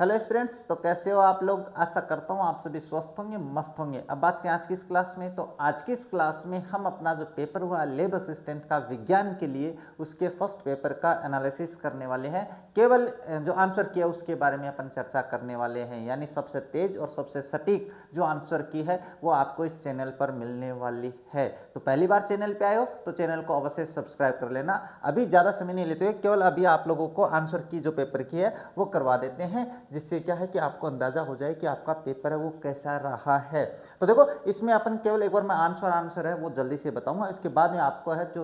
Hello students, तो कैसे हो आप लोग। आशा करता हूँ आप सभी स्वस्थ होंगे, मस्त होंगे। अब बात करें आज की इस क्लास में, तो आज की इस क्लास में हम अपना जो पेपर हुआ लैब असिस्टेंट का विज्ञान के लिए, उसके फर्स्ट पेपर का एनालिसिस करने वाले हैं। केवल जो आंसर किया उसके बारे में अपन चर्चा करने वाले हैं, यानी सबसे तेज और सबसे सटीक जो आंसर की है वो आपको इस चैनल पर मिलने वाली है। तो पहली बार चैनल पे आए हो तो चैनल को अवश्य सब्सक्राइब कर लेना। अभी ज़्यादा समय नहीं लेते हुए केवल अभी आप लोगों को आंसर की जो पेपर की है वो करवा देते हैं, जिससे क्या है कि आपको अंदाजा हो जाए कि आपका पेपर है वो कैसा रहा है। तो देखो, इसमें अपन केवल एक बार मैं आंसर है वो जल्दी से बताऊंगा, इसके बाद में आपको है जो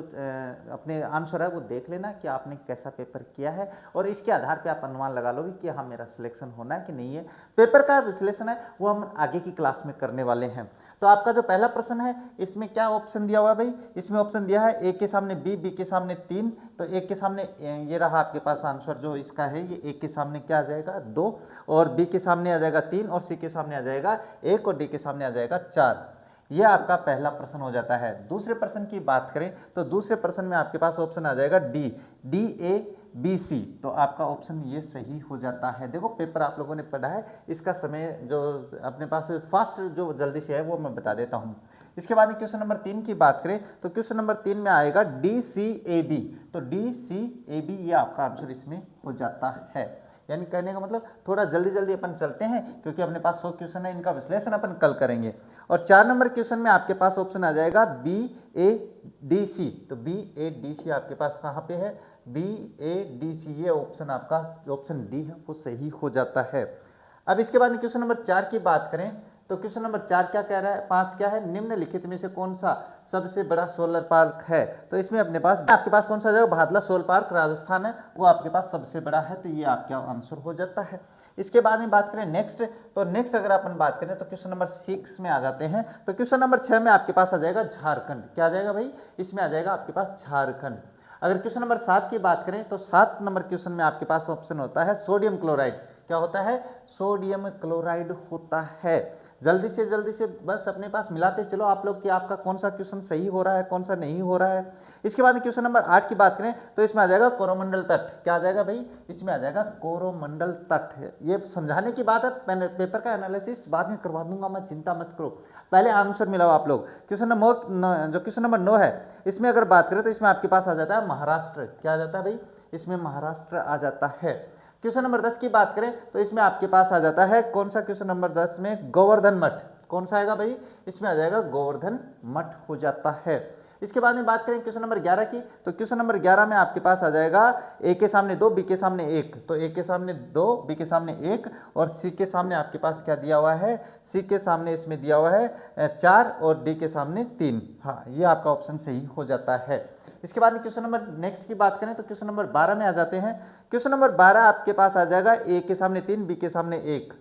अपने आंसर है वो देख लेना कि आपने कैसा पेपर किया है, और इसके आधार पे आप अनुमान लगा लोगे कि हाँ मेरा सिलेक्शन होना है कि नहीं है। पेपर का विश्लेषण है वो हम आगे की क्लास में करने वाले हैं। तो आपका जो पहला प्रश्न है इसमें क्या ऑप्शन दिया हुआ है भाई, इसमें ऑप्शन दिया है ए के सामने बी, बी के सामने 3, तो ए के सामने ये रहा आपके पास आंसर जो इसका है, ये ए के सामने क्या आ जाएगा 2, और बी के सामने आ जाएगा 3, और सी के सामने आ जाएगा 1, और डी के सामने आ जाएगा 4। ये आपका पहला प्रश्न हो जाता है। दूसरे प्रश्न की बात करें तो दूसरे प्रश्न में आपके पास ऑप्शन आ जाएगा D, D A B C, तो आपका ऑप्शन ये सही हो जाता है। देखो, पेपर आप लोगों ने पढ़ा है, इसका समय जो अपने पास फास्ट जो जल्दी से है वो मैं बता देता हूँ। इसके बाद में क्वेश्चन नंबर 3 की बात करें तो क्वेश्चन नंबर 3 में आएगा डी सी ए बी, तो डी सी ए बी ये आपका आंसर इसमें हो जाता है। यानी कहने का मतलब थोड़ा जल्दी जल्दी अपन चलते हैं, क्योंकि अपने पास 100 क्वेश्चन है, इनका विश्लेषण अपन कल करेंगे। और 4 नंबर क्वेश्चन में आपके पास ऑप्शन आ जाएगा बी ए डी सी, तो बी ए डी सी आपके पास कहाँ पे है, बी ए डी सी, ये ऑप्शन आपका ऑप्शन डी है वो सही हो जाता है। अब इसके बाद क्वेश्चन नंबर 4 की बात करें तो क्वेश्चन नंबर 4 क्या कह रहा है, 5 क्या है, निम्नलिखित में से कौन सा सबसे बड़ा सोलर पार्क है। तो इसमें अपने पास आपके पास कौन सा जगह, भादला सोलर पार्क राजस्थान है, वो आपके पास सबसे बड़ा है, तो ये आपका आंसर हो जाता है। इसके बाद में बात करें नेक्स्ट, तो नेक्स्ट अगर अपन बात करें तो क्वेश्चन नंबर 6 में आ जाते हैं। तो क्वेश्चन नंबर 6 में आपके पास आ जाएगा झारखंड, क्या आ जाएगा भाई, इसमें आ जाएगा आपके पास झारखंड। अगर क्वेश्चन नंबर 7 की बात करें तो 7 नंबर क्वेश्चन में आपके पास ऑप्शन होता है सोडियम क्लोराइड, क्या होता है, सोडियम क्लोराइड होता है। जल्दी से बस अपने पास मिलाते चलो आप लोग कि आपका कौन सा क्वेश्चन सही हो रहा है कौन सा नहीं हो रहा है। इसके बाद क्वेश्चन नंबर 8 की बात करें तो इसमें आ जाएगा कोरोमंडल तट, क्या आ जाएगा भाई, इसमें आ जाएगा कोरोमंडल तट है। ये समझाने की बात है, मैंने पेपर का एनालिसिस बाद में करवा दूंगा मैं, चिंता मत करो, पहले आंसर मिलाओ आप लोग। क्वेश्चन नंबर जो क्वेश्चन नंबर 9 है, इसमें अगर बात करें तो इसमें आपके पास आ जाता है महाराष्ट्र, क्या आ जाता है भाई, इसमें महाराष्ट्र आ जाता है। क्वेश्चन नंबर 10 की बात करें तो इसमें आपके पास आ जाता है कौन सा, क्वेश्चन नंबर 10 में गोवर्धन मठ, कौन सा आएगा भाई, इसमें आ जाएगा गोवर्धन मठ हो जाता है। इसके बाद में बात करें क्वेश्चन नंबर 11 की, तो क्वेश्चन नंबर 11 में आपके पास आ जाएगा ए के सामने 2, बी के सामने 1, तो ए के सामने 2, बी के सामने 1, और सी के सामने आपके पास क्या दिया हुआ है, सी के सामने इसमें दिया हुआ है 4, और डी के सामने 3। हाँ, ये आपका ऑप्शन सही हो जाता है। इसके बाद क्वेश्चन नंबर नेक्स्ट की बात करें तो क्वेश्चन नंबर 12 में आ जाते हैं। क्वेश्चन नंबर 12 आपके पास आ जाएगा ए के सामने 3, बी के सामने 1,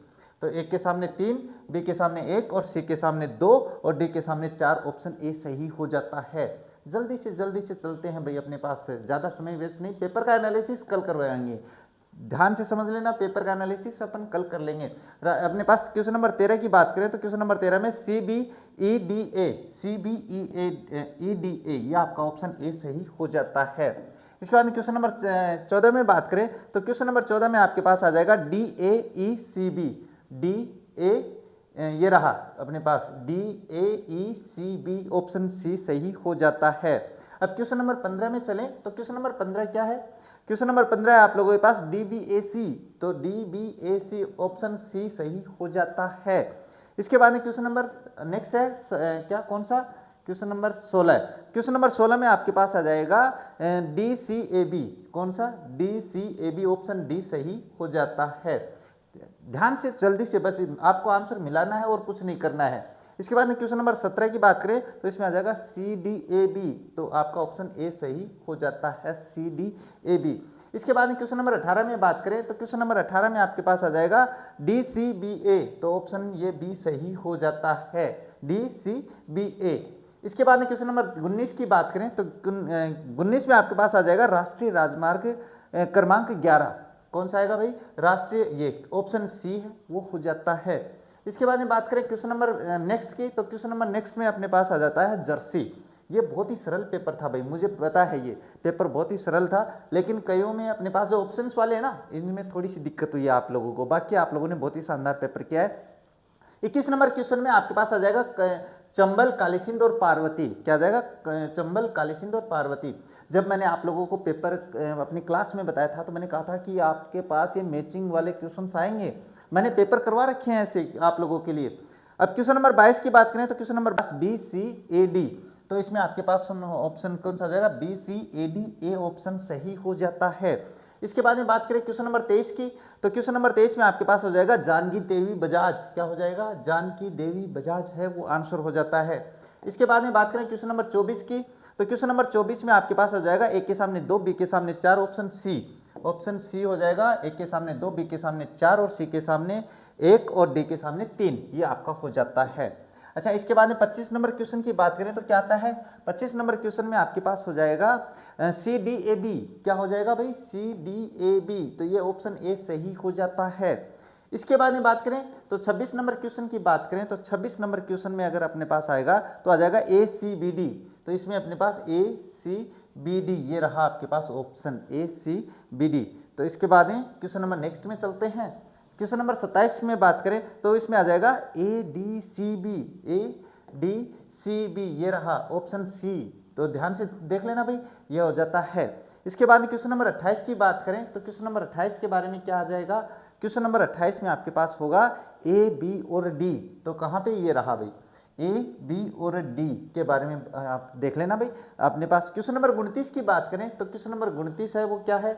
तो ए के सामने 3, बी के सामने 1, और सी के सामने 2, और डी के सामने 4, ऑप्शन ए सही हो जाता है। जल्दी से चलते हैं भाई, अपने पास ज़्यादा समय वेस्ट नहीं, पेपर का एनालिसिस कल करवाएंगे, ध्यान से समझ लेना, पेपर का एनालिसिस अपन कल कर लेंगे। अपने पास क्वेश्चन नंबर 13 की बात करें तो क्वेश्चन नंबर 13 में C B E D A, C B E D A, ये आपका ऑप्शन ए सही हो जाता है। इसके बाद क्वेश्चन नंबर 14 में बात करें तो क्वेश्चन नंबर 14 में आपके पास आ जाएगा D A E C B, D A ये रहा अपने पास D A E C B, option C सही हो जाता है। अब क्वेश्चन नंबर 15 में चलें तो क्वेश्चन नंबर 15 क्या है, क्वेश्चन नंबर 15 है आप लोगों के पास डी बी ए सी, तो डी बी ए सी, ऑप्शन सी सही हो जाता है। इसके बाद में क्वेश्चन नंबर नेक्स्ट है क्या, कौन सा, क्वेश्चन नंबर 16, क्वेश्चन नंबर 16 में आपके पास आ जाएगा डी सी ए बी, कौन सा, D C A B, option D सही हो जाता है। ध्यान से जल्दी से बस आपको आंसर मिलाना है और कुछ नहीं करना है। इसके बाद में क्वेश्चन नंबर 17 की बात करें तो इसमें आ जाएगा सी डी ए बी, तो आपका ऑप्शन ए सही हो जाता है, सी डी ए बी। इसके बाद में क्वेश्चन नंबर 18 में बात करें तो क्वेश्चन नंबर 18 में आपके पास आ जाएगा डी सी बी ए, तो ऑप्शन ये बी सही हो जाता है, डी सी बी ए। इसके बाद में क्वेश्चन नंबर 19 की बात करें तो 19 में आपके पास आ जाएगा राष्ट्रीय राजमार्ग क्रमांक 11, कौन सा आएगा भाई, राष्ट्रीय, ये ऑप्शन सी है वो हो जाता है। इसके बाद में बात करें क्वेश्चन नंबर नेक्स्ट की, तो क्वेश्चन नंबर नेक्स्ट में अपने पास आ जाता है जर्सी, ये बहुत ही सरल पेपर था भाई, मुझे पता है ये पेपर बहुत ही सरल था, लेकिन कईयों में अपने पास जो ऑप्शंस वाले हैं ना, इनमें थोड़ी सी दिक्कत हुई है आप लोगों को। बाकी आप लोगों ने बहुत ही शानदार पेपर किया है। 21 नंबर क्वेश्चन में आपके पास आ जाएगा चंबल, कालीसिंध और पार्वती। क्या आ जाएगा? चंबल, कालीसिंध और पार्वती। जब मैंने आप लोगों को पेपर अपनी क्लास में बताया था तो मैंने कहा था कि आपके पास ये मैचिंग वाले क्वेश्चंस आएंगे। मैंने पेपर करवा रखे हैं ऐसे आप लोगों के लिए। अब क्वेश्चन नंबर 22 की बात करें तो question number 22 B C A D, तो इसमें आपके पास ऑप्शन कौन सा आ जाएगा? B C A D, A option सही हो जाता है। इसके बाद में बात करें क्वेश्चन नंबर 23 की, तो क्वेश्चन नंबर 23 में आपके पास हो जाएगा जानकी देवी बजाज। क्या हो जाएगा? जानकी देवी बजाज है वो आंसर हो जाता है। इसके बाद में बात करें क्वेश्चन नंबर 24 की, तो क्वेश्चन नंबर 24 में आपके पास हो जाएगा ए के सामने 2, बी के सामने 4, ऑप्शन सी। ऑप्शन सी हो जाएगा, ए के सामने 2, बी के सामने 4 और सी के सामने 1 और डी के सामने 3, ये आपका हो जाता है। अच्छा, इसके बाद में 25 नंबर क्वेश्चन की बात करें तो क्या आता है? 25 नंबर क्वेश्चन में आपके पास हो जाएगा सी डी ए बी। क्या हो जाएगा भाई? सी डी ए बी, तो ये ऑप्शन ए सही हो जाता है। इसके बाद में बात करें तो 26 नंबर क्वेश्चन की बात करें तो 26 नंबर क्वेश्चन में अगर अपने पास आएगा तो आ जाएगा ए सी बी डी, तो इसमें अपने पास ए सी बी डी, ये रहा आपके पास option A C B D. तो इसके बाद में क्वेश्चन नंबर नेक्स्ट में चलते हैं। क्वेश्चन नंबर 27 में बात करें तो इसमें आ जाएगा A D C B, A D C B, ये रहा ऑप्शन सी। तो ध्यान से देख लेना भाई, ये हो जाता है। इसके बाद में क्वेश्चन नंबर 28 की बात करें तो क्वेश्चन नंबर 28 के बारे में क्या आ जाएगा? क्वेश्चन नंबर 28 में आपके पास होगा ए बी और डी, तो कहाँ पे? ये रहा भाई, ए बी और डी के बारे में आप देख लेना भाई अपने पास। क्वेश्चन नंबर 29 की बात करें तो क्वेश्चन नंबर 29 है वो क्या है?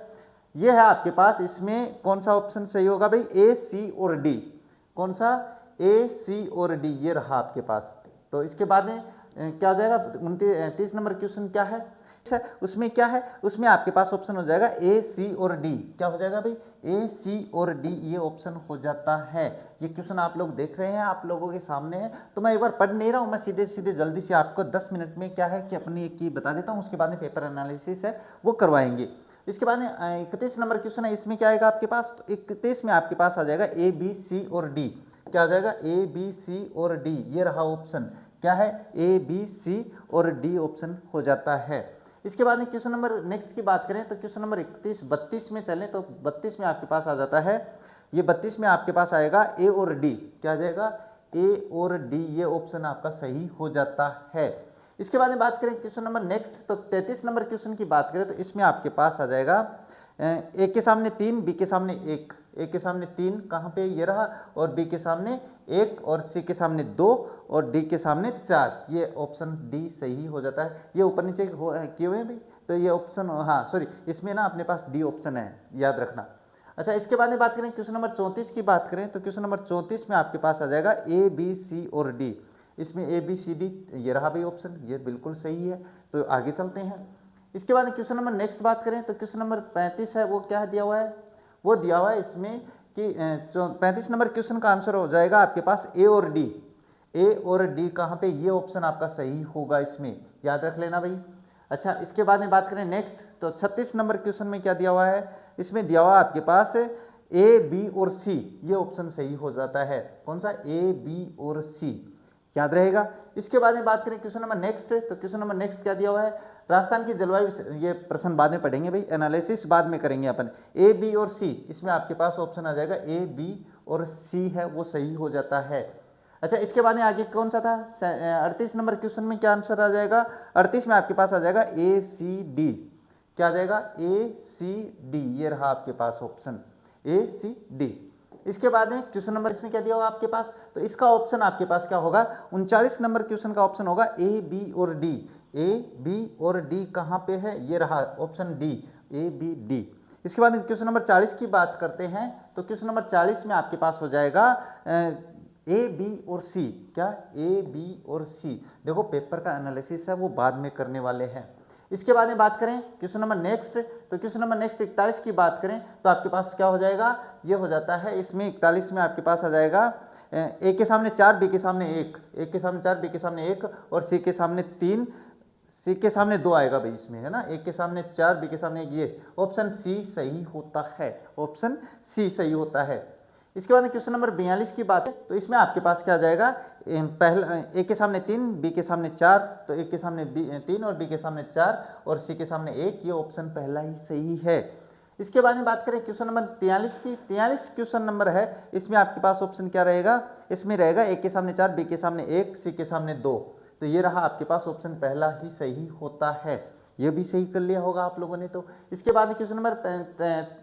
ये है आपके पास, इसमें कौन सा ऑप्शन सही होगा भाई? ए सी और डी। कौन सा? ए सी और डी, ये रहा आपके पास। तो इसके बाद में क्या आ जाएगा? 30 नंबर क्वेश्चन क्या है? उसमें क्या है? उसमें आपके पास ऑप्शन हो जाएगा ए सी और डी। क्या हो जाएगा भाई? ए सी और डी, ये ऑप्शन हो जाता है। ये क्वेश्चन आप लोग देख रहे हैं, आप लोगों के सामने है, तो मैं एक बार पढ़ नहीं रहा हूं, मैं सीधे सीधे जल्दी से आपको 10 मिनट में क्या है कि अपनी एक की बता देता हूं, उसके बाद में पेपर एनालिसिस है वो करवाएंगे। इसके बाद में 31 नंबर क्वेश्चन है, इसमें क्या आएगा आपके पास? तो 31 में आपके पास आ जाएगा ए बी सी और डी। क्या आ जाएगा? ए बी सी और डी, ये रहा ऑप्शन। क्या है? ए बी सी और डी ऑप्शन हो जाता है। इसके बाद में क्वेश्चन नंबर नेक्स्ट की बात करें तो क्वेश्चन नंबर 32 में चलें तो 32 में आपके पास आ जाता है, ये 32 में आपके पास आएगा ए और डी। क्या आ जाएगा? ए और डी, ये ऑप्शन आपका सही हो जाता है। इसके बाद में बात करें क्वेश्चन नंबर नेक्स्ट, तो 33 नंबर क्वेश्चन की बात करें तो इसमें आपके पास आ जाएगा ए के सामने 3, बी के सामने 1, ए के सामने 3 कहाँ पे? ये रहा, और बी के सामने 1 और सी के सामने 2 और डी के सामने 4, ये ऑप्शन डी सही हो जाता है। ये ऊपर नीचे किए हुए हैं भाई, तो ये ऑप्शन, हाँ सॉरी, इसमें ना अपने पास डी ऑप्शन है, याद रखना। अच्छा, इसके बाद में बात करें क्वेश्चन नंबर 34 की बात करें तो क्वेश्चन नंबर 34 में आपके पास आ जाएगा ए बी सी और डी। इसमें ए बी सी डी, ये रहा भाई ऑप्शन, ये बिल्कुल सही है। तो आगे चलते हैं। इसके बाद क्वेश्चन नंबर नेक्स्ट बात करें तो क्वेश्चन नंबर 35 है वो क्या दिया हुआ है? वो दिया हुआ है इसमें कि 35 नंबर क्वेश्चन का आंसर हो जाएगा आपके पास ए और डी। ए और डी कहाँ पे? ये ऑप्शन आपका सही होगा, इसमें याद रख लेना भाई। अच्छा, इसके बाद में बात करें नेक्स्ट, तो 36 नंबर क्वेश्चन में क्या दिया हुआ है? इसमें दिया हुआ है आपके पास ए बी और सी, ये ऑप्शन सही हो जाता है। कौन सा? ए बी और सी, याद रहेगा। इसके बाद में बात करें क्वेश्चन नंबर नेक्स्ट, तो क्वेश्चन नंबर नेक्स्ट क्या दिया हुआ है? राजस्थान की जलवायु, ये प्रश्न बाद में पढ़ेंगे भाई, एनालिसिस बाद में करेंगे अपन। ए बी और सी, इसमें आपके पास ऑप्शन आ जाएगा ए बी और सी है वो सही हो जाता है। अच्छा, इसके बाद में आगे कौन सा था? 38 नंबर क्वेश्चन में क्या आंसर आ जाएगा? 38 में आपके पास आ जाएगा ए सी डी। क्या आ जाएगा? ए सी डी, ये रहा आपके पास ऑप्शन ए सी डी। इसके बाद में क्वेश्चन नंबर इसमें क्या दिया हुआ आपके पास? तो इसका ऑप्शन आपके पास क्या होगा? 39 नंबर क्वेश्चन का ऑप्शन होगा ए बी और डी। ए बी और डी कहाँ पे है? ये रहा option D, A B D. इसके बाद क्वेश्चन नंबर 40 की बात करते हैं, तो क्वेश्चन नंबर 40 में आपके पास हो जाएगा ए बी और सी। क्या? ए बी और सी। देखो पेपर का एनालिसिस है वो बाद में करने वाले हैं। इसके बाद में बात करें क्वेश्चन नंबर नेक्स्ट, तो क्वेश्चन नंबर नेक्स्ट 41 की बात करें तो आपके पास क्या हो जाएगा? ये हो जाता है, इसमें 41 में आपके पास आ जाएगा ए के सामने 4, बी के सामने 1, ए के सामने 4, बी के सामने 1 और सी के सामने 3, सी के सामने 2 आएगा भाई इसमें, है ना। ए के सामने 4, बी के सामने 1, ये ऑप्शन सी सही होता है, ऑप्शन सी सही होता है। इसके बाद क्वेश्चन नंबर 42 की बात है तो इसमें आपके पास क्या आ जाएगा, पहला ए के सामने 3, बी के सामने 4, तो ए के सामने 3 और बी के सामने 4 और सी के सामने 1, ये ऑप्शन पहला ही सही है। इसके बाद में बात करें क्वेश्चन नंबर 43 की, 43 क्वेश्चन नंबर है, इसमें आपके पास ऑप्शन क्या रहेगा, इसमें रहेगा ए के सामने 4, बी के सामने 1, सी के सामने 2, तो ये रहा आपके पास ऑप्शन पहला ही सही होता है। ये भी सही कर लिया होगा आप लोगों ने। तो इसके बाद क्वेश्चन नंबर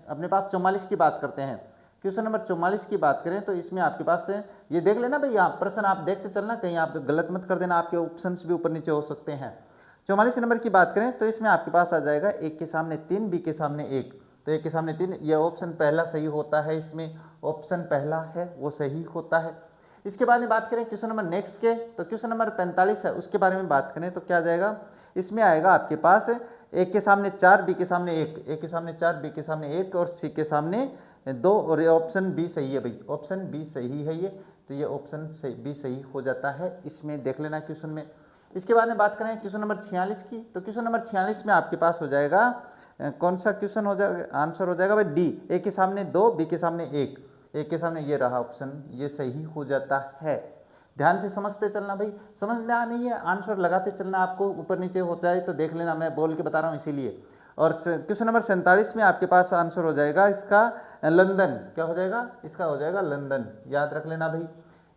अपने पास 44 की बात करते हैं। क्वेश्चन नंबर 44 की बात करें तो इसमें आपके पास ये देख लेना भाई, यहाँ प्रश्न आप देखते चलना, कहीं आप गलत मत कर देना, आपके ऑप्शंस भी ऊपर नीचे हो सकते हैं। 44 नंबर की बात करें तो इसमें आपके पास आ जाएगा ए के सामने 3, बी के सामने 1, तो ए के सामने 3, ये ऑप्शन पहला सही होता है, इसमें ऑप्शन पहला है वो सही होता है। इसके बाद में बात करें क्वेश्चन नंबर नेक्स्ट के, तो क्वेश्चन नंबर 45 है, उसके बारे में बात करें तो क्या जाएगा, इसमें आएगा आपके पास ए के सामने 4, बी के सामने 1, ए के सामने 4, बी के सामने 1 और सी के सामने 2, और ये ऑप्शन बी सही है भाई, ऑप्शन बी सही है ये, तो ये ऑप्शन बी सही हो जाता है, इसमें देख लेना क्वेश्चन में। इसके बाद में बात करें क्वेश्चन नंबर 46 की, तो क्वेश्चन नंबर 46 में आपके पास हो जाएगा कौन सा क्वेश्चन हो जाएगा, आंसर हो जाएगा भाई डी, ए के सामने 2, बी के सामने 1, ए के सामने ये रहा ऑप्शन, ये सही हो जाता है। ध्यान से समझते चलना भाई, समझना नहीं है आंसर लगाते चलना, आपको ऊपर नीचे होता है तो देख लेना, मैं बोल के बता रहा हूँ इसीलिए। और क्वेश्चन नंबर 47 में आपके पास आंसर हो जाएगा इसका लंदन, क्या हो जाएगा, इसका हो जाएगा लंदन, याद रख लेना भाई।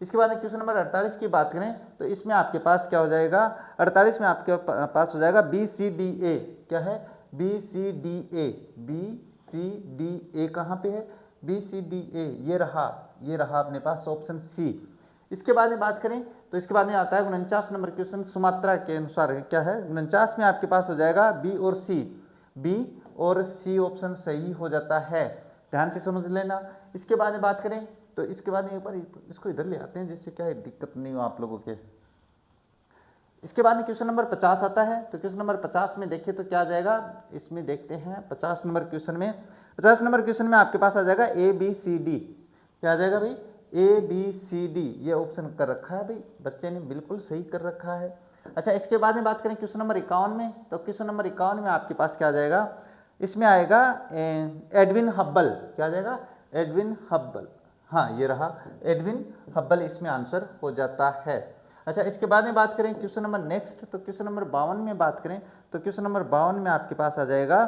इसके बाद क्वेश्चन नंबर 48 की बात करें तो इसमें आपके पास क्या हो जाएगा, 48 में आपके पास हो जाएगा बी सी डी ए, क्या है, B C D A, B C D A कहाँ पे है, बी सी डी ए, ये रहा अपने पास ऑप्शन सी। इसके बाद में बात करें तो इसके बाद में आता है 49 नंबर क्वेश्चन, सुमात्रा के अनुसार क्या है, 49 में आपके पास हो जाएगा बी और सी, बी और सी ऑप्शन सही हो जाता है, ध्यान से समझ लेना। इसके बाद में बात करें तो इसके बाद में ऊपर इसको इधर ले आते हैं जिससे क्या है दिक्कत नहीं हो आप लोगों के। इसके बाद में क्वेश्चन नंबर 50 आता है, तो क्वेश्चन नंबर 50 में देखिए तो क्या आ जाएगा, इसमें देखते हैं 50 नंबर क्वेश्चन में, 50 नंबर क्वेश्चन में आपके पास आ जाएगा ए बी सी डी, क्या आ जाएगा भाई, ए बी सी डी, ये ऑप्शन कर रखा है भाई, बच्चे ने बिल्कुल सही कर रखा है। अच्छा, इसके बाद में बात करें क्वेश्चन नंबर 51 में, तो क्वेश्चन नंबर 51 में आपके पास क्या आ जाएगा, इसमें आएगा एडविन हब्बल, क्या आ जाएगा, एडविन हब्बल, हाँ ये रहा एडविन हब्बल, इसमें आंसर हो जाता है। अच्छा, इसके बाद में बात करें क्वेश्चन नंबर नेक्स्ट, तो क्वेश्चन नंबर 52 में बात करें तो क्वेश्चन नंबर 52 में आपके पास आ जाएगा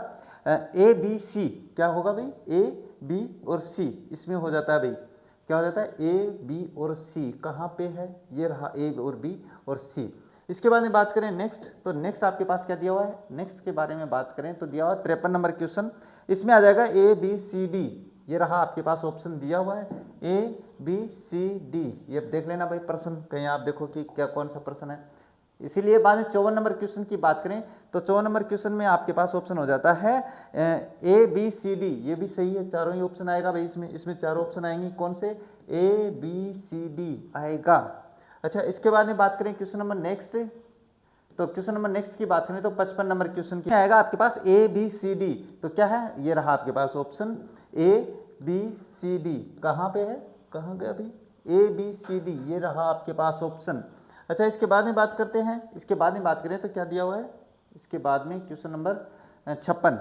ए बी सी, क्या होगा भाई, ए बी और सी, इसमें हो जाता है भाई, क्या हो जाता है, ए बी और सी कहाँ पे है, ये रहा ए और बी और सी। इसके बाद में बात करें नेक्स्ट, तो नेक्स्ट आपके पास क्या दिया हुआ है, नेक्स्ट के बारे में बात करें तो दिया हुआ 53 नंबर क्वेश्चन, इसमें आ जाएगा ए बी सी डी, ये रहा आपके पास ऑप्शन दिया हुआ है ए बी सी डी, ये देख लेना भाई प्रश्न, कहीं आप देखो कि क्या कौन सा प्रश्न है। इसीलिए बाद में 54 नंबर क्वेश्चन की बात करें तो 54 नंबर क्वेश्चन में आपके पास ऑप्शन हो जाता है ए बी सी डी, ये भी सही है, चारों ही ऑप्शन आएगा भाई, इसमें चारों ऑप्शन आएंगे, कौन से, ए बी सी डी आएगा। अच्छा, इसके बाद में बात करें क्वेश्चन नंबर नेक्स्ट, तो क्वेश्चन नंबर नेक्स्ट की बात करें तो 55 नंबर क्वेश्चन की आएगा आपके पास ए बी सी डी, तो क्या है, ये रहा आपके पास option A B C D, कहाँ पे है, कहाँ गया अभी, ए बी सी डी, ये रहा आपके पास ऑप्शन। अच्छा, इसके बाद में बात करते हैं, इसके बाद में बात करें तो क्या दिया हुआ है, इसके बाद में क्वेश्चन नंबर 56,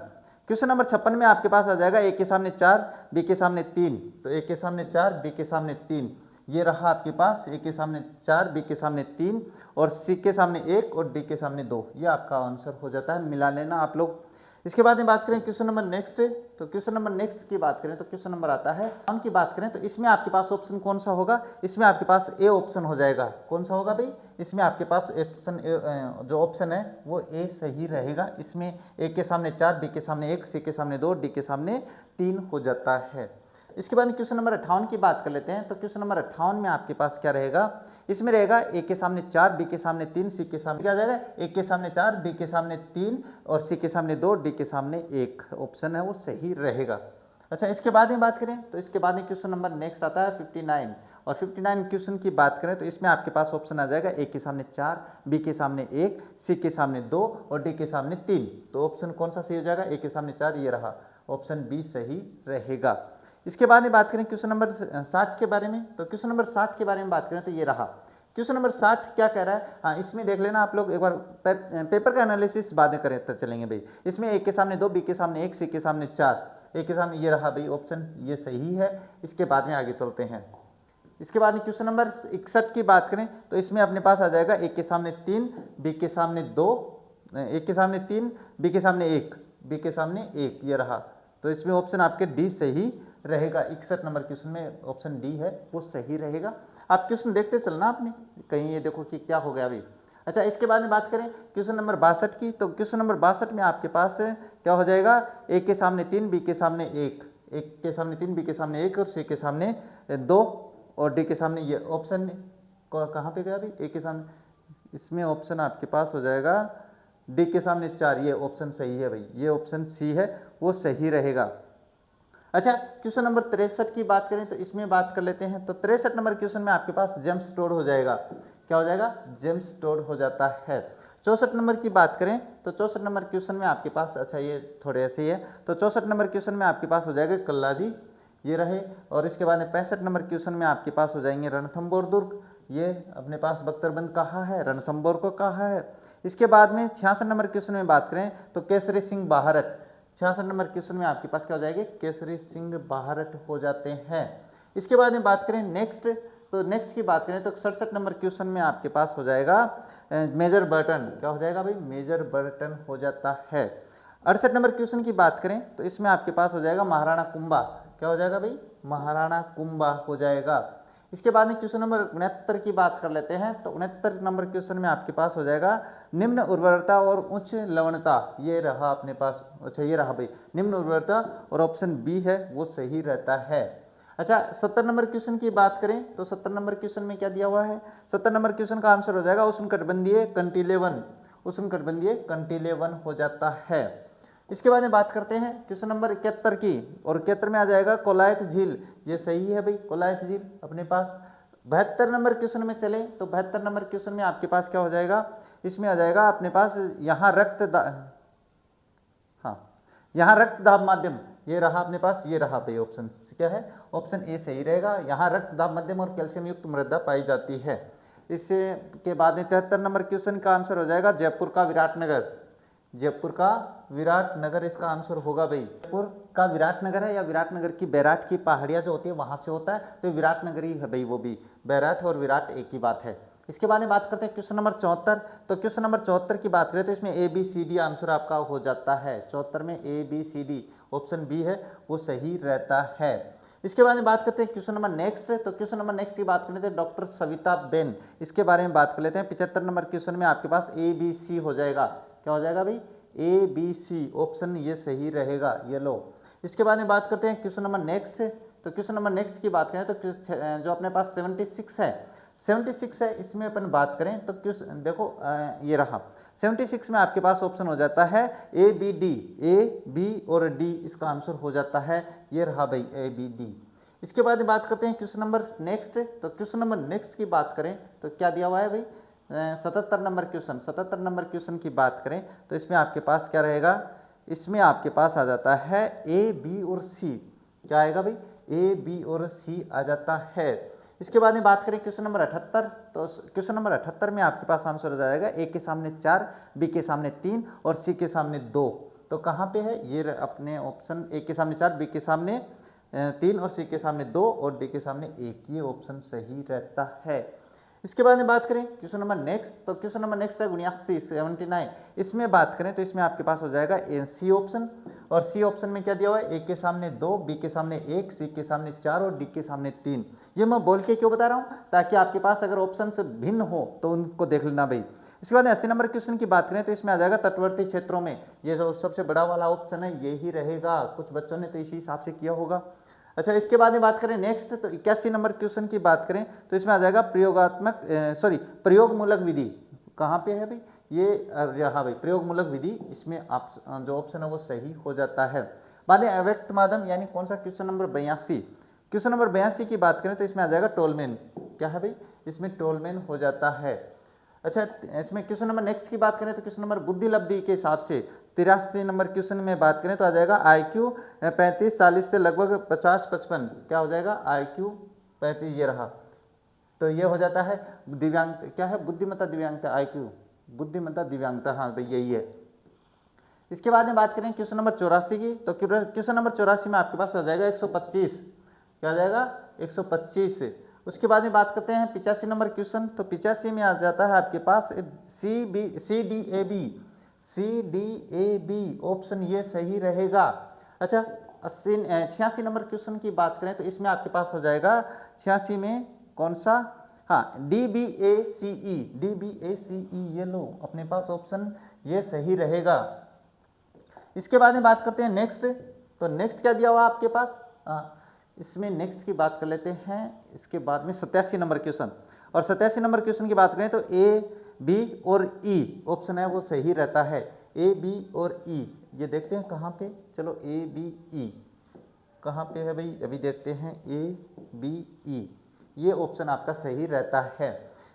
क्वेश्चन नंबर 56 में आपके पास आ जाएगा ए के सामने 4, बी के सामने 3, तो ए के सामने 4, बी के सामने 3, ये रहा आपके पास ए के सामने 4, बी के सामने 3 और सी के सामने 1 और डी के सामने 2, ये आपका आंसर हो जाता है, मिला लेना आप लोग। इसके बाद में बात करें क्वेश्चन नंबर नेक्स्ट, तो क्वेश्चन नंबर नेक्स्ट की बात करें तो क्वेश्चन नंबर आता है ऑन की बात करें तो इसमें आपके पास ऑप्शन कौन सा होगा, इसमें आपके पास ए ऑप्शन हो जाएगा, कौन सा होगा भाई, इसमें आपके पास ऑप्शन जो ऑप्शन है वो ए सही रहेगा, इसमें ए के सामने 4, बी के सामने 1, सी के सामने 2, डी के सामने 3 हो जाता है। इसके बाद क्वेश्चन नंबर 58 की बात कर लेते हैं, तो क्वेश्चन नंबर 58 में आपके पास क्या रहेगा, इसमें रहेगा ए के सामने 4, बी के सामने 3, सी के सामने क्या जाएगा, ए के सामने 4, बी के सामने 3 और सी के सामने 2, डी के सामने 1 ऑप्शन है वो सही रहेगा। अच्छा, इसके बाद में बात करें तो इसके बाद में क्वेश्चन नंबर नेक्स्ट आता है 59 और 59 क्वेश्चन की बात करें तो इसमें आपके पास ऑप्शन आ जाएगा ए के सामने 4, बी के सामने 1, सी के सामने 2 और डी के सामने 3, तो ऑप्शन कौन सा सही हो जाएगा, ए के सामने 4, ये रहा ऑप्शन बी सही रहेगा। इसके बाद में बात करें क्वेश्चन नंबर 60 के बारे में, तो क्वेश्चन नंबर 60 के बारे में बात करें तो ये रहा क्वेश्चन नंबर 60 क्या कह रहा है, हाँ इसमें देख लेना आप लोग एक बार, पेपर का एनालिसिस बाद में करें तो चलेंगे भाई। इसमें ए के सामने 2, बी के सामने 1, सी के सामने 4, एक के सामने ये रहा भाई ऑप्शन, ये सही है। इसके बाद में आगे चलते हैं। इसके बाद में क्वेश्चन नंबर 61 की बात करें तो इसमें अपने पास आ जाएगा एक के सामने 3, बी के सामने 2, एक के सामने 3, बी के सामने 1, बी के सामने 1, ये रहा। तो इसमें ऑप्शन आपके डी सही रहेगा। 61 नंबर क्वेश्चन में ऑप्शन डी है वो सही रहेगा। आप क्वेश्चन देखते चलना आपने, कहीं ये देखो कि क्या हो गया अभी। अच्छा, इसके बाद में बात करें क्वेश्चन नंबर 62 की, तो क्वेश्चन नंबर 62 में आपके पास क्या हो जाएगा, एक के सामने 3, बी के सामने 1, एक के सामने 3, बी के सामने 1 और सी के सामने 2 और डी के सामने ये ऑप्शन कहाँ पे गया अभी, ए के सामने, इसमें ऑप्शन आपके पास हो जाएगा डी के सामने 4, ये ऑप्शन सही है भाई, ये ऑप्शन सी है वो सही रहेगा। अच्छा, क्वेश्चन नंबर 63 की बात करें तो इसमें बात कर लेते हैं। तो 63 नंबर क्वेश्चन में आपके पास जेम स्टोर हो जाएगा, क्या हो जाएगा, जेम स्टोर हो जाता है। 64 नंबर की बात करें तो 64 नंबर क्वेश्चन में आपके पास, अच्छा ये थोड़े ऐसे ही है, तो 64 नंबर क्वेश्चन में आपके पास हो जाएगा कल्लाजी, ये रहे। और इसके बाद में 65 नंबर क्वेश्चन में आपके पास हो जाएंगे रणथंबोर दुर्ग, ये अपने पास बख्तरबंद कहाँ है, रणथंबोर को कहाँ है। इसके बाद में 66 नंबर क्वेश्चन में बात करें तो केसरी सिंह बाहरट, 66 नंबर क्वेश्चन में आपके पास क्या हो जाएगी, केसरी सिंह बाहरट हो जाते हैं। इसके बाद में बात करें नेक्स्ट, तो नेक्स्ट की बात करें तो 67 नंबर क्वेश्चन में आपके पास हो जाएगा मेजर बर्टन, क्या हो जाएगा भाई, मेजर बर्टन हो जाता है। 68 नंबर क्वेश्चन की बात करें तो इसमें आपके पास हो जाएगा महाराणा कुंभा, क्या हो जाएगा भाई, महाराणा कुंभा हो जाएगा। इसके बाद में क्वेश्चन नंबर 69 की बात कर लेते हैं। तो 69 नंबर क्वेश्चन में आपके पास हो जाएगा निम्न उर्वरता और उच्च लवणता, ये रहा अपने पास, अच्छा ये रहा भाई निम्न उर्वरता और ऑप्शन बी है वो सही रहता है। अच्छा, 70 नंबर क्वेश्चन की बात करें तो 70 नंबर क्वेश्चन में क्या दिया हुआ है, 70 नंबर क्वेश्चन का आंसर हो जाएगा उष्णकटिबंधीय कंटिलेवन, उष्णकटिबंधीय कंटिलेवन हो जाता है। इसके बाद में बात करते हैं क्वेश्चन नंबर 71 की, और 71 में आ जाएगा कोलायत झील, ये सही है भाई, कोलायत झील अपने पास। 72 नंबर क्वेश्चन में चले तो 72 नंबर क्वेश्चन में आपके पास क्या हो जाएगा, इसमें आ जाएगा अपने पास यहाँ यहाँ रक्त दाब माध्यम, ये रहा अपने पास, ये रहा भाई ऑप्शन क्या है, ऑप्शन ए सही रहेगा। यहाँ रक्त दाब माध्यम और कैल्शियम युक्त मृदा पाई जाती है। इससे के बाद में 73 नंबर क्वेश्चन का आंसर हो जाएगा जयपुर का विराटनगर, जयपुर का विराटनगर इसका आंसर होगा भाई। जयपुर का विराटनगर है या विराटनगर की बैराट की पहाड़ियाँ जो होती है वहां से होता है, तो विराटनगर ही है भाई, वो भी बैराट और विराट एक ही बात है। इसके बाद में बात करते हैं क्वेश्चन नंबर 74, तो क्वेश्चन नंबर 74 की बात करें तो इसमें A B C D answer आपका हो जाता है। 74 में A B C D option B है वो सही रहता है। इसके बाद में बात करते हैं क्वेश्चन नंबर नेक्स्ट, तो क्वेश्चन नंबर नेक्स्ट की बात करें तो डॉक्टर सविता बेन, इसके बारे में बात कर लेते हैं। 75 नंबर क्वेश्चन में आपके पास ए बी सी हो जाएगा, क्या हो जाएगा भाई, ए बी सी ऑप्शन ये सही रहेगा, ये लो। इसके बाद में बात करते हैं क्वेश्चन नंबर नेक्स्ट, तो क्वेश्चन नंबर नेक्स्ट की बात करें तो जो अपने पास 76 है, 76 है, इसमें अपन बात करें तो क्वेश्चन देखो ये रहा 76 में आपके पास ऑप्शन हो जाता है A B D, A B और डी इसका आंसर हो जाता है, ये रहा भाई ए बी डी। इसके बाद में बात करते हैं क्वेश्चन नंबर नेक्स्ट, तो क्वेश्चन नंबर नेक्स्ट की बात करें तो क्या दिया हुआ है भाई, 77 नंबर क्वेश्चन, 77 नंबर क्वेश्चन की बात करें तो इसमें आपके पास क्या रहेगा, इसमें आपके पास आ जाता है ए बी और सी, क्या आएगा भाई, ए बी और सी आ जाता है। इसके बाद में बात करें क्वेश्चन नंबर 78, तो क्वेश्चन नंबर 78 में आपके पास आंसर हो जाएगा ए के सामने 4, बी के सामने 3 और सी के सामने 2, तो कहाँ पे है ये अपने ऑप्शन, ए के सामने 4, बी के सामने 3 और सी के सामने 2 और डी के सामने 1, ये ऑप्शन सही रहता है। इसके बाद में बात करें क्वेश्चन नंबर नेक्स्ट, तो क्वेश्चन नंबर नेक्स्ट है 79, इसमें बात करें तो इसमें आपके पास हो जाएगा सी ऑप्शन, और सी ऑप्शन में क्या दिया हुआ है, ए के सामने 2, बी के सामने 1, सी के सामने 4 और डी के सामने 3। ये मैं बोल के क्यों बता रहा हूँ, ताकि आपके पास अगर ऑप्शन से भिन्न हो तो उनको देख लेना भाई। इसके बाद 80 नंबर क्वेश्चन की बात करें तो इसमें आ जाएगा तटवर्ती क्षेत्रों में, ये जो सबसे बड़ा वाला ऑप्शन है यही रहेगा, कुछ बच्चों ने तो इसी हिसाब से किया होगा। अच्छा, इसके बाद में बात करें नेक्स्ट, तो 81 नंबर क्वेश्चन की बात करें तो इसमें आ जाएगा प्रयोगमूलक विधि, कहाँ पे है भाई, ये रहा भाई प्रयोगमूलक विधि, इसमें आप जो ऑप्शन है वो सही हो जाता है। बाद में अव्यक्त माध्यम यानी कौन सा, क्वेश्चन नंबर 82, क्वेश्चन नंबर 82 की बात करें तो इसमें आ जाएगा टोलमैन, क्या है भाई, इसमें टोलमैन हो जाता है। अच्छा, इसमें क्वेश्चन नंबर नेक्स्ट की बात करें तो क्वेश्चन नंबर बुद्धि लब्धि के हिसाब से 83 नंबर क्वेश्चन में बात करें तो आ जाएगा IQ 35-40 से लगभग 50-55, क्या हो जाएगा IQ 35, ये रहा, तो ये हो जाता है दिव्यांग, क्या है बुद्धिमत्ता दिव्यांगता, IQ बुद्धिमत्ता दिव्यांगता, हाँ भाई यही है। इसके बाद में बात करें क्वेश्चन नंबर 84 की, तो क्वेश्चन नंबर 84 में आपके पास आ जाएगा 125, क्या आ जाएगा 125। उसके बाद में बात करते हैं 85 नंबर क्वेश्चन, तो 85 में आ जाता है आपके पास C D A B option ये सही रहेगा। अच्छा 86 नंबर क्वेश्चन की बात करें तो इसमें आपके पास हो जाएगा 86 में कौन सा, हाँ DBACE ये लो अपने पास ऑप्शन ये सही रहेगा। इसके बाद में बात करते हैं नेक्स्ट, तो नेक्स्ट क्या दिया हुआ आपके पास, इसमें नेक्स्ट की बात कर लेते हैं। इसके बाद में 87 नंबर क्वेश्चन, और 87 नंबर क्वेश्चन की बात करें तो A, B और E ऑप्शन है वो सही रहता है। A, B और E ये देखते हैं कहाँ पे, चलो A, B, E कहाँ पे है भाई, अभी देखते हैं A, B, E ये ऑप्शन आपका सही रहता है।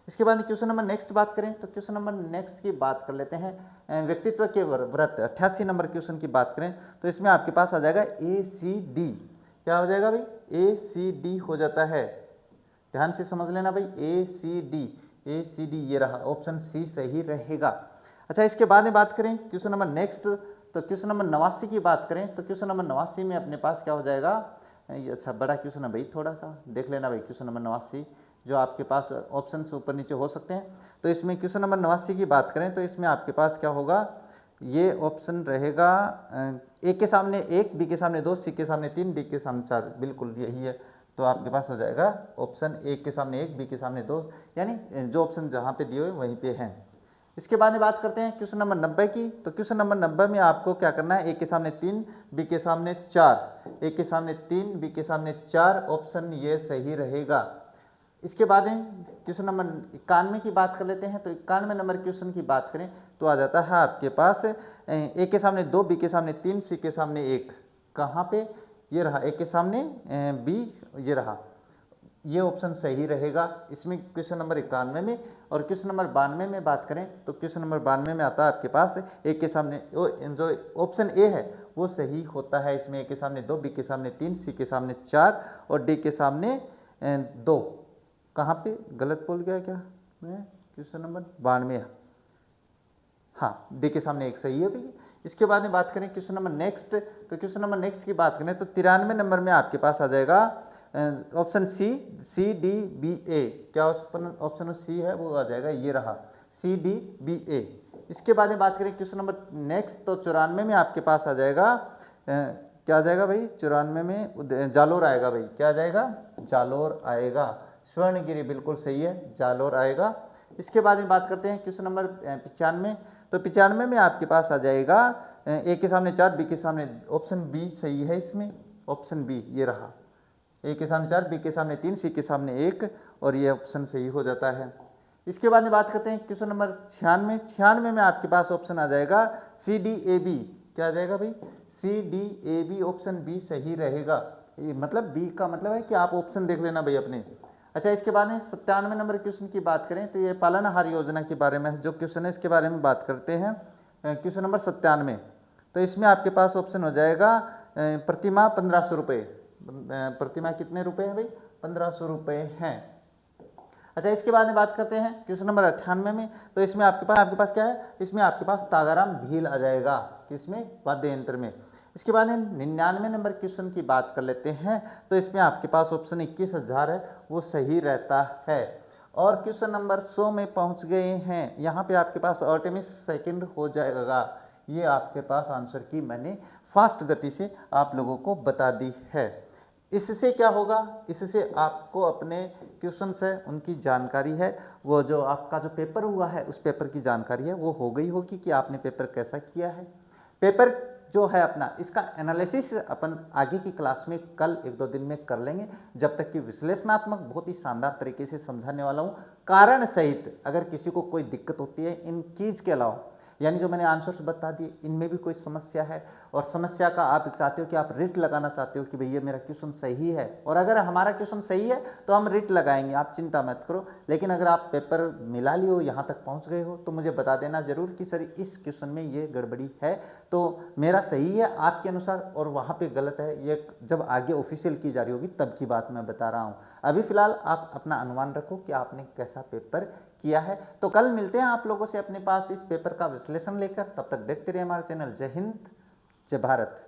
इसके बाद क्वेश्चन नंबर नेक्स्ट बात करें तो क्वेश्चन नंबर नेक्स्ट की बात कर लेते हैं व्यक्तित्व के व्रत, 88 नंबर क्वेश्चन की बात करें तो इसमें आपके पास आ जाएगा ACD, क्या हो जाएगा भाई ACD हो जाता है, ध्यान से समझ लेना भाई ACD ये रहा, ऑप्शन C सही रहेगा। अच्छा इसके बाद में बात करें क्वेश्चन नंबर नेक्स्ट, तो क्वेश्चन नंबर 89 की बात करें तो क्वेश्चन नंबर 89 में अपने पास क्या हो जाएगा, अच्छा बड़ा क्वेश्चन है भाई, थोड़ा सा देख लेना भाई क्वेश्चन नंबर 89 जो आपके पास ऑप्शन से ऊपर नीचे हो सकते हैं। तो इसमें क्वेश्चन नंबर 89 की बात करें तो इसमें आपके पास क्या होगा, ये ऑप्शन रहेगा A के सामने 1, B के सामने 2, C के सामने 3, D के सामने 4, बिल्कुल यही है। तो आपके पास हो जाएगा ऑप्शन A के सामने 1, B के सामने 2, यानी जो ऑप्शन जहाँ पे दिए हुए वहीं पे हैं। इसके बाद में बात करते हैं क्वेश्चन नंबर 90 की, तो क्वेश्चन नंबर 90 में आपको क्या करना है, A के सामने 3, B के सामने 4, A के सामने 3, B के सामने 4 ऑप्शन ये सही रहेगा। इसके बाद क्वेश्चन नंबर 91 की बात कर लेते हैं, तो 91 नंबर क्वेश्चन की बात करें तो आ जाता है आपके पास A के सामने 2, B के सामने 3, C के सामने 1, कहाँ पे, ये रहा A के सामने B, ये रहा, ये ऑप्शन सही रहेगा इसमें क्वेश्चन नंबर 91 में। और क्वेश्चन नंबर 92 में बात करें तो क्वेश्चन नंबर 92 में आता है आपके पास A के सामने जो ऑप्शन A है वो सही होता है, इसमें A के सामने 2, B के सामने 3, C के सामने 4 और D के सामने 2, कहाँ पे गलत बोल गया क्या मैं, क्वेश्चन नंबर 92, हाँ D के सामने 1 सही है भैया। इसके बाद में बात करें क्वेश्चन नंबर नेक्स्ट, तो क्वेश्चन नंबर नेक्स्ट की बात करें तो 93 नंबर में आपके पास आ जाएगा ऑप्शन CDBA, क्या ऑप्शन सी है वो आ जाएगा, ये रहा CDBA। इसके बाद में बात करें क्वेश्चन नंबर नेक्स्ट, तो 94 में आपके पास आ जाएगा क्या आ जाएगा भाई, 94 में जालोर आएगा भाई, क्या आ जाएगा, जालोर आएगा, स्वर्णगिरी बिल्कुल सही है, जालोर आएगा। इसके बाद में बात करते हैं क्वेश्चन नंबर 95, तो 95 में आपके पास आ जाएगा A के सामने 4, B के सामने, ऑप्शन B सही है इसमें, ऑप्शन B ये रहा, A के सामने 4, B के सामने 3, C के सामने 1 और ये ऑप्शन सही हो जाता है। इसके बाद में बात करते हैं क्वेश्चन नंबर 96 में आपके पास ऑप्शन आ जाएगा CDAB, क्या आ जाएगा भाई CDAB, ऑप्शन B सही रहेगा, मतलब B का मतलब है कि आप ऑप्शन देख लेना भाई अपने। अच्छा इसके बाद में 97 नंबर क्वेश्चन की बात करें तो ये पालनहार योजना के बारे में जो क्वेश्चन है इसके बारे में बात करते हैं। क्वेश्चन नंबर 97, तो इसमें आपके पास ऑप्शन हो जाएगा प्रतिमाह 1500 रुपये, प्रतिमाह कितने रुपए हैं भाई, 1500 रुपये हैं। अच्छा इसके बाद में बात करते हैं क्वेश्चन नंबर 98 में, तो इसमें आपके पास क्या है, इसमें आपके पास तागाराम भील आ जाएगा, किसमें, वाद्य यंत्र में। इसके बाद 99 नंबर क्वेश्चन की बात कर लेते हैं, तो इसमें आपके पास ऑप्शन 21,000 है वो सही रहता है। और क्वेश्चन नंबर 100 में पहुंच गए हैं, यहाँ पे आपके पास ऑटोमिक सेकंड हो जाएगा, ये आपके पास आंसर की मैंने फास्ट गति से आप लोगों को बता दी है। इससे क्या होगा, इससे आपको अपने क्वेश्चन है उनकी जानकारी है, वो जो आपका जो पेपर हुआ है उस पेपर की जानकारी है वो हो गई होगी कि आपने पेपर कैसा किया है। पेपर जो है अपना इसका एनालिसिस अपन आगे की क्लास में कल 1-2 दिन में कर लेंगे, जब तक कि विश्लेषणात्मक बहुत ही शानदार तरीके से समझाने वाला हूँ कारण सहित। अगर किसी को कोई दिक्कत होती है इन चीज़ के अलावा, यानी जो मैंने आंसर्स बता दिए इनमें भी कोई समस्या है और समस्या का आप चाहते हो कि आप रिट लगाना चाहते हो कि भैया मेरा क्वेश्चन सही है, और अगर हमारा क्वेश्चन सही है तो हम रिट लगाएंगे, आप चिंता मत करो। लेकिन अगर आप पेपर मिला लिए हो, यहाँ तक पहुँच गए हो, तो मुझे बता देना जरूर कि सर इस क्वेश्चन में ये गड़बड़ी है, तो मेरा सही है आपके अनुसार और वहाँ पर गलत है, ये जब आगे ऑफिशियल की जा रही होगी तब की बात मैं बता रहा हूँ। अभी फिलहाल आप अपना अनुमान रखो कि आपने कैसा पेपर किया है। तो कल मिलते हैं आप लोगों से अपने पास इस पेपर का विश्लेषण लेकर। तब तक देखते रहिए हमारा चैनल। जय हिंद, जय भारत।